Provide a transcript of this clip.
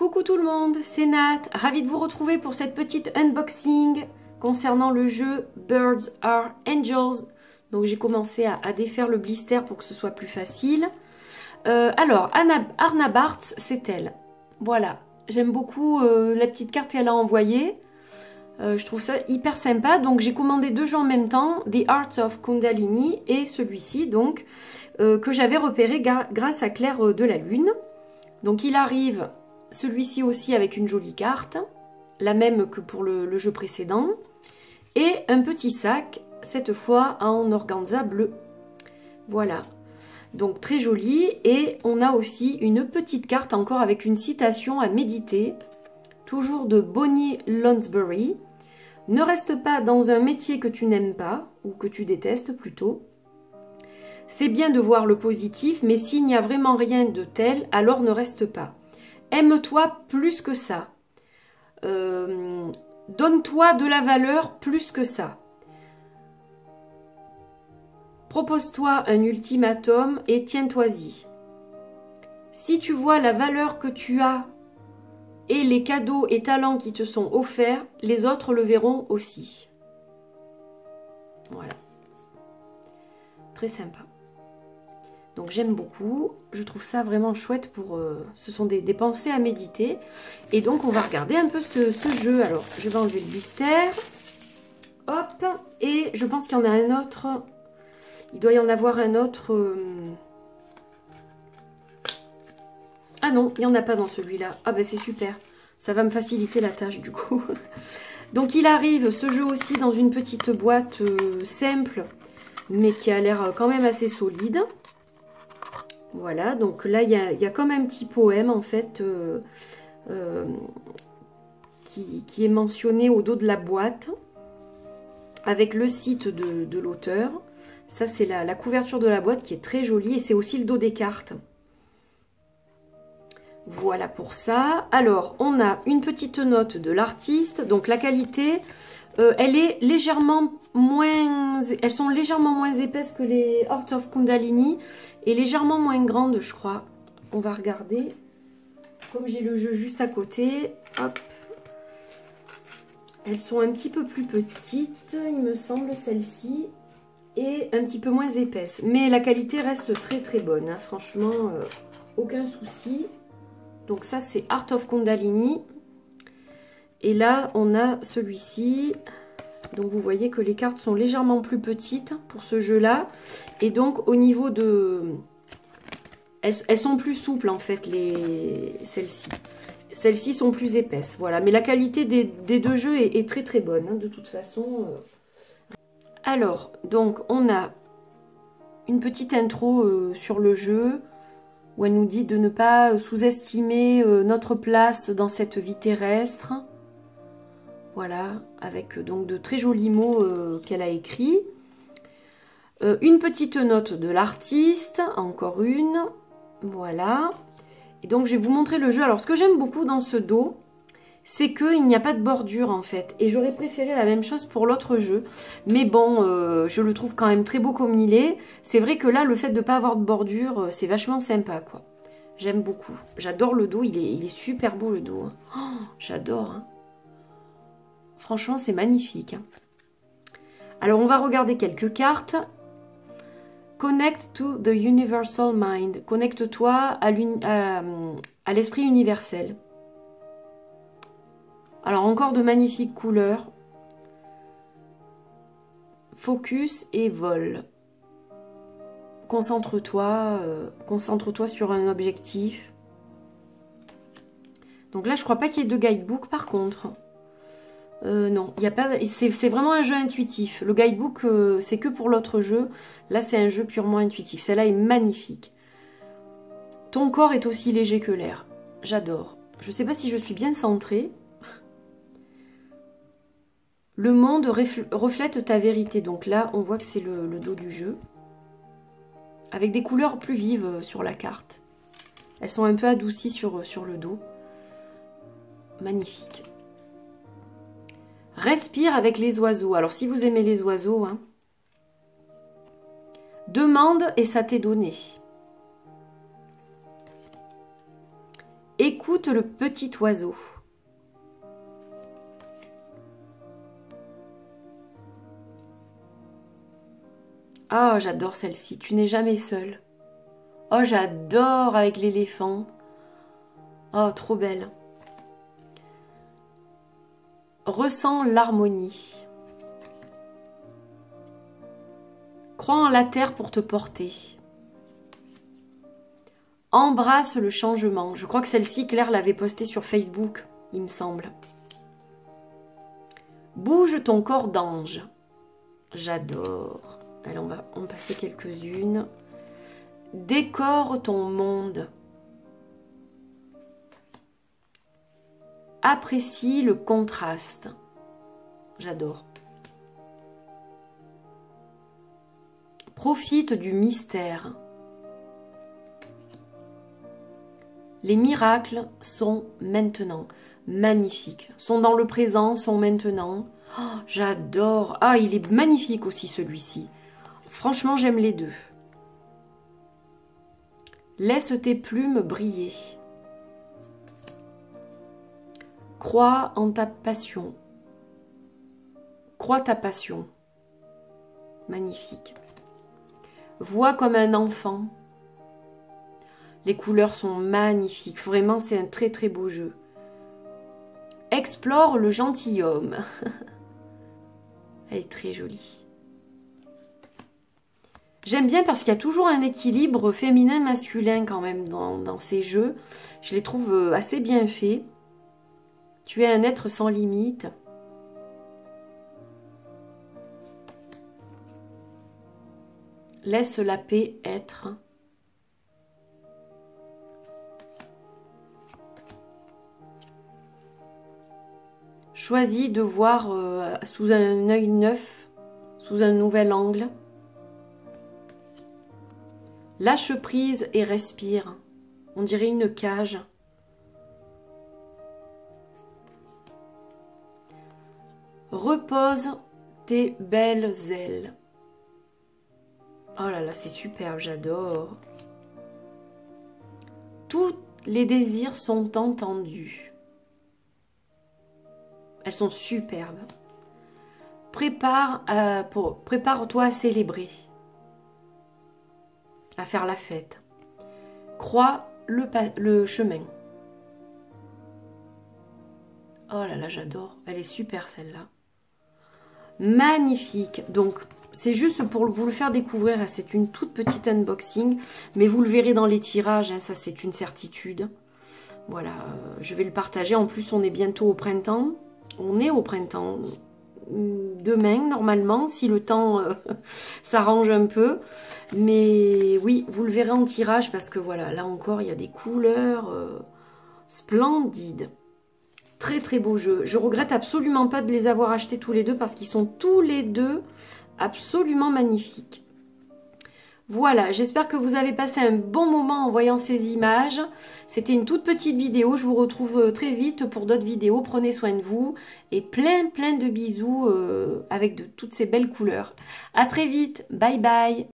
Coucou tout le monde, c'est Nat, ravie de vous retrouver pour cette petite unboxing concernant le jeu Birds Are Angels. Donc j'ai commencé à défaire le blister pour que ce soit plus facile. Alors, Arna Bartz, c'est elle. Voilà, j'aime beaucoup la petite carte qu'elle a envoyée. Je trouve ça hyper sympa. Donc j'ai commandé deux jeux en même temps, The Arts of Kundalini et celui-ci, donc que j'avais repéré grâce à Claire de la Lune. Donc il arrive celui-ci aussi avec une jolie carte, la même que pour le jeu précédent, et un petit sac, cette fois en organza bleu. Voilà, donc très joli, et on a aussi une petite carte encore avec une citation à méditer, toujours de Bonnie Lonsbury. Ne reste pas dans un métier que tu n'aimes pas, ou que tu détestes plutôt. C'est bien de voir le positif, mais s'il n'y a vraiment rien de tel, alors ne reste pas. Aime-toi plus que ça. Donne-toi de la valeur plus que ça. Propose-toi un ultimatum et tiens-toi-y. Si tu vois la valeur que tu as et les cadeaux et talents qui te sont offerts, les autres le verront aussi. Voilà. Très sympa. Donc j'aime beaucoup, je trouve ça vraiment chouette pour... ce sont des pensées à méditer. Et donc on va regarder un peu ce jeu. Alors je vais enlever le blister. Hop. Et je pense qu'il y en a un autre. Il doit y en avoir un autre. Ah non, il n'y en a pas dans celui-là. Ah ben c'est super. Ça va me faciliter la tâche du coup. Donc il arrive ce jeu aussi dans une petite boîte simple. Mais qui a l'air quand même assez solide. Voilà, donc là, il y a comme un petit poème, en fait, qui est mentionné au dos de la boîte, avec le site de l'auteur. Ça, c'est la couverture de la boîte qui est très jolie, et c'est aussi le dos des cartes. Voilà pour ça. Alors, on a une petite note de l'artiste, donc la qualité... elle est légèrement moins... Elles sont légèrement moins épaisses que les Heart of Kundalini et légèrement moins grandes, je crois. On va regarder. Comme j'ai le jeu juste à côté, hop. Elles sont un petit peu plus petites, il me semble, celles-ci, et un petit peu moins épaisses. Mais la qualité reste très très bonne, hein. Franchement, aucun souci. Donc ça, c'est Heart of Kundalini. Et là, on a celui-ci. Donc, vous voyez que les cartes sont légèrement plus petites pour ce jeu-là. Et donc, au niveau de... Elles sont plus souples, en fait, celles-ci. Celles-ci sont plus épaisses, voilà. Mais la qualité des deux jeux est très, très bonne, hein, de toute façon. Alors, donc, on a une petite intro sur le jeu, où elle nous dit de ne pas sous-estimer notre place dans cette vie terrestre. Voilà, avec donc de très jolis mots qu'elle a écrits. Une petite note de l'artiste, encore une. Voilà. Et donc je vais vous montrer le jeu. Alors ce que j'aime beaucoup dans ce dos, c'est qu'il n'y a pas de bordure en fait. Et j'aurais préféré la même chose pour l'autre jeu. Mais bon, je le trouve quand même très beau comme il est. C'est vrai que là, le fait de ne pas avoir de bordure, c'est vachement sympa quoi. J'aime beaucoup. J'adore le dos, il est super beau le dos. Oh, j'adore, hein. Franchement, c'est magnifique. Alors, on va regarder quelques cartes. Connect to the Universal Mind. Connecte-toi à l'esprit universel. Alors, encore de magnifiques couleurs. Focus et vol. Concentre-toi. Concentre-toi sur un objectif. Donc là, je crois pas qu'il y ait de guidebook par contre. Non, il y a pas. C'est vraiment un jeu intuitif. Le guidebook, c'est que pour l'autre jeu. Là, c'est un jeu purement intuitif. Celle-là est magnifique. Ton corps est aussi léger que l'air. J'adore. Je ne sais pas si je suis bien centrée. Le monde reflète ta vérité. Donc là, on voit que c'est le dos du jeu. Avec des couleurs plus vives sur la carte. Elles sont un peu adoucies sur le dos. Magnifique. Respire avec les oiseaux. Alors, si vous aimez les oiseaux, hein, demande et ça t'est donné. Écoute le petit oiseau. Oh, j'adore celle-ci. Tu n'es jamais seule. Oh, j'adore avec l'éléphant. Oh, trop belle. Ressens l'harmonie. Crois en la terre pour te porter. Embrasse le changement. Je crois que celle-ci, Claire l'avait postée sur Facebook, il me semble. Bouge ton corps d'ange. J'adore. Allez, on va en passer quelques-unes. Décore ton monde. Apprécie le contraste. J'adore. Profite du mystère. Les miracles sont maintenant. Magnifiques. Sont dans le présent, sont maintenant. Oh, j'adore. Ah, il est magnifique aussi celui-ci. Franchement, j'aime les deux. Laisse tes plumes briller. Crois en ta passion. Crois ta passion. Magnifique. Vois comme un enfant. Les couleurs sont magnifiques. Vraiment, c'est un très très beau jeu. Explore le gentilhomme. Elle est très jolie. J'aime bien parce qu'il y a toujours un équilibre féminin-masculin quand même dans ces jeux. Je les trouve assez bien faits. Tu es un être sans limite. Laisse la paix être. Choisis de voir sous un œil neuf, sous un nouvel angle. Lâche prise et respire. On dirait une cage. Repose tes belles ailes. Oh là là, c'est superbe, j'adore. Tous les désirs sont entendus. Elles sont superbes. Prépare-toi à célébrer. À faire la fête. Crois le chemin. Oh là là, j'adore. Elle est super celle-là. Magnifique. Donc, c'est juste pour vous le faire découvrir. C'est une toute petite unboxing. Mais vous le verrez dans les tirages. Hein, ça, c'est une certitude. Voilà. Je vais le partager. En plus, on est bientôt au printemps. On est au printemps. Demain, normalement, si le temps s'arrange un peu. Mais oui, vous le verrez en tirage. Parce que voilà, là encore, il y a des couleurs splendides. Très très beau jeu. Je regrette absolument pas de les avoir achetés tous les deux parce qu'ils sont tous les deux absolument magnifiques. Voilà, j'espère que vous avez passé un bon moment en voyant ces images. C'était une toute petite vidéo. Je vous retrouve très vite pour d'autres vidéos. Prenez soin de vous et plein de bisous avec toutes ces belles couleurs. À très vite. Bye bye.